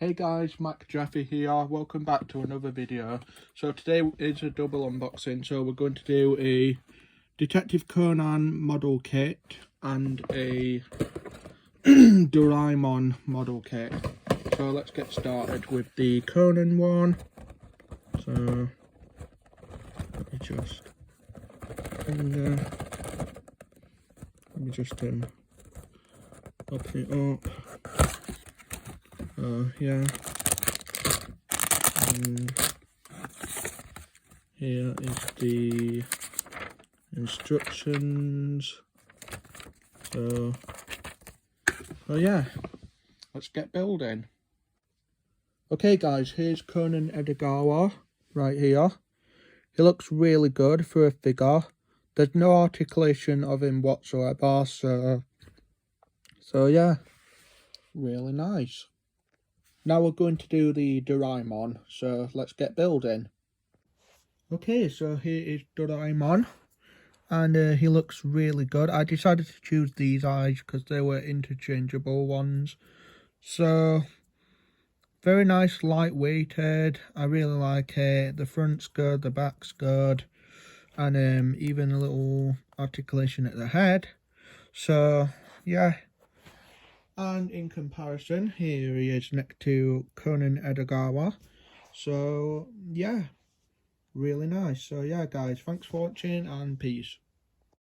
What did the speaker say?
Hey guys, Mac Jaffe here, welcome back to another video. So today is a double unboxing, so we're going to do a Detective Conan model kit and a Doraemon model kit. So let's get started with the Conan one. So let me just open it up. Yeah. And here is the instructions. So yeah, let's get building. Okay guys, here's Conan Edogawa right here. He looks really good for a figure. There's no articulation of him whatsoever, so yeah, really nice. Now we're going to do the Doraemon, so let's get building. Okay, so here is Doraemon, and he looks really good. I decided to choose these eyes because they were interchangeable ones. So, very nice, lightweighted. I really like it. The front's good, the back's good, and even a little articulation at the head. So, yeah. And in comparison, here he is next to Conan Edogawa. So, yeah, really nice. So, yeah, guys, thanks for watching and peace.